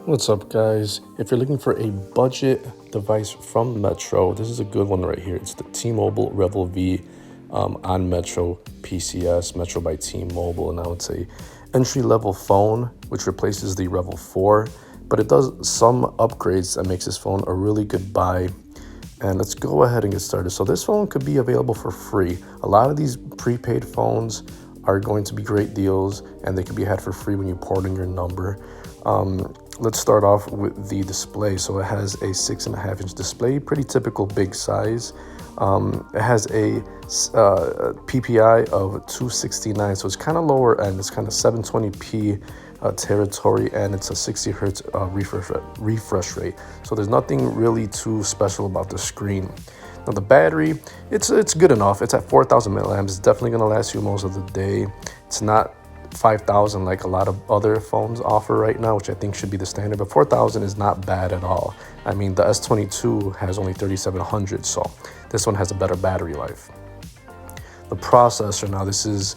What's up, guys? If you're looking for a budget device from Metro, this is a good one right here. It's the T-Mobile Revvl V on Metro PCS, Metro by T-Mobile, and now it's a entry-level phone which replaces the Revvl 4, but it does some upgrades that makes this phone a really good buy. And let's go ahead and get started. So this phone could be available for free. A lot of these prepaid phones are going to be great deals, and they can be had for free when you port in your number. Let's start off with the display. So it has a 6.5-inch display, pretty typical big size. It has a PPI of 269, so it's kind of lower end. It's kind of 720p territory, and it's a 60 hertz refresh rate. So there's nothing really too special about the screen. Now the battery, it's good enough. It's at 4,000 milliamps. It's definitely going to last you most of the day. It's not 5,000 like a lot of other phones offer right now, which I think should be the standard, but 4,000 is not bad at all. I mean, the S22 has only 3,700, so this one has a better battery life. The processor, now this is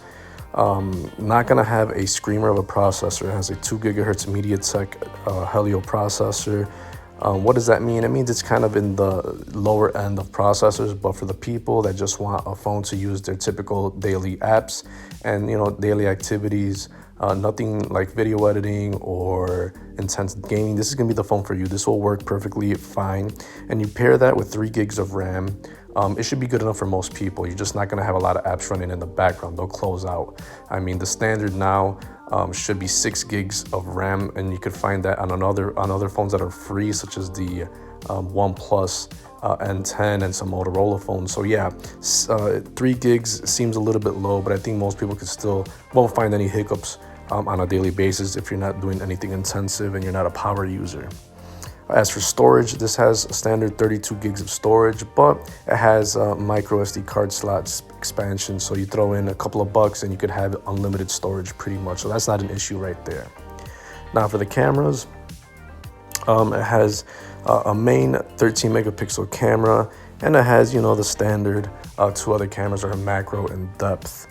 not going to have a screamer of a processor. It has a 2 gigahertz MediaTek Helio processor. What does that mean? It means it's kind of in the lower end of processors, but for the people that just want a phone to use their typical daily apps and, you know, daily activities, nothing like video editing or intense gaming, this is going to be the phone for you. This will work perfectly fine. And you pair that with 3 gigs of RAM. It should be good enough for most people. You're just not going to have a lot of apps running in the background. They'll close out. I mean, the standard now should be 6 gigs of RAM, and you could find that on other phones that are free, such as the OnePlus N10 and some Motorola phones. So yeah, 3 gigs seems a little bit low, but I think most people won't find any hiccups on a daily basis if you're not doing anything intensive and you're not a power user. As for storage, this has a standard 32 gigs of storage, but it has micro SD card slots expansion. So you throw in a couple of bucks and you could have unlimited storage pretty much. So that's not an issue right there. Now for the cameras, it has a main 13 megapixel camera, and it has, you know, the standard 2 other cameras are macro and depth.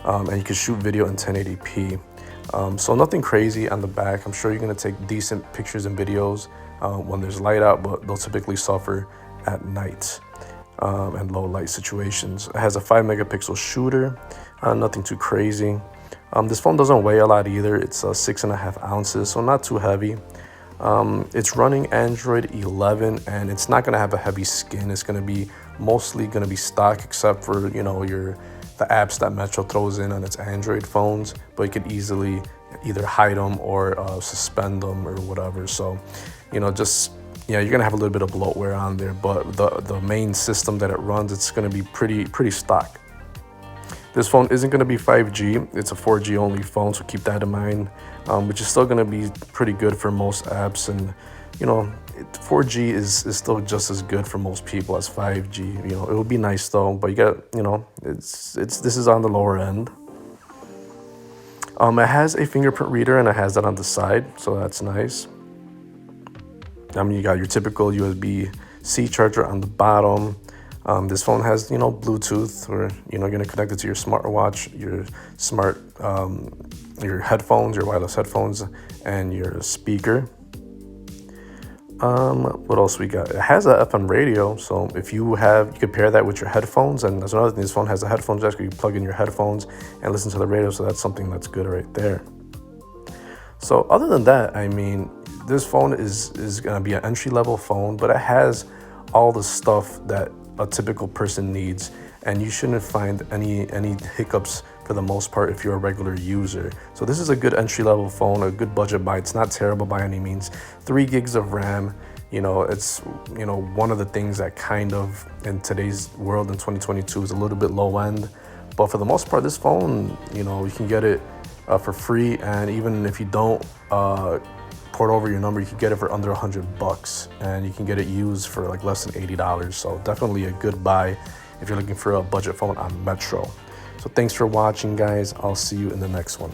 And you can shoot video in 1080p. So nothing crazy on the back. I'm sure you're going to take decent pictures and videos when there's light out, but they'll typically suffer at night and low light situations. It has a 5 megapixel shooter, nothing too crazy. This phone doesn't weigh a lot either. It's 6.5 ounces, so not too heavy. It's running Android 11, and it's not going to have a heavy skin. It's going to be mostly going to be stock, except for, you know, the apps that Metro throws in on its Android phones, but you could easily either hide them or suspend them or whatever. So, you know, just, yeah, you're gonna have a little bit of bloatware on there, but the main system that it runs, it's gonna be pretty stock. This phone isn't gonna be 5G. It's a 4G only phone, so keep that in mind, which is still gonna be pretty good for most apps. And, you know, 4G is still just as good for most people as 5G. You know, it would be nice though, but you got, you know, this is on the lower end. It has a fingerprint reader, and it has that on the side, so that's nice. I mean, you got your typical USB-C charger on the bottom. This phone has, you know, Bluetooth, or, you know, you're gonna connect it to your smartwatch, your headphones, your wireless headphones, and your speaker. What else we got? It has a FM radio, so if you could pair that with your headphones. And there's another thing, this phone has a headphone jack where you plug in your headphones and listen to the radio, so that's something that's good right there. So other than that, I mean, this phone is gonna be an entry-level phone, but it has all the stuff that a typical person needs, and you shouldn't find any hiccups for the most part if you're a regular user. So this is a good entry-level phone, a good budget buy. It's not terrible by any means. 3 gigs of RAM, you know, it's, you know, one of the things that kind of in today's world in 2022 is a little bit low end. But for the most part, this phone, you know, you can get it for free, and even if you don't port over your number, you can get it for under $100, and you can get it used for like less than $80. So definitely a good buy if you're looking for a budget phone on Metro. So thanks for watching, guys. I'll see you in the next one.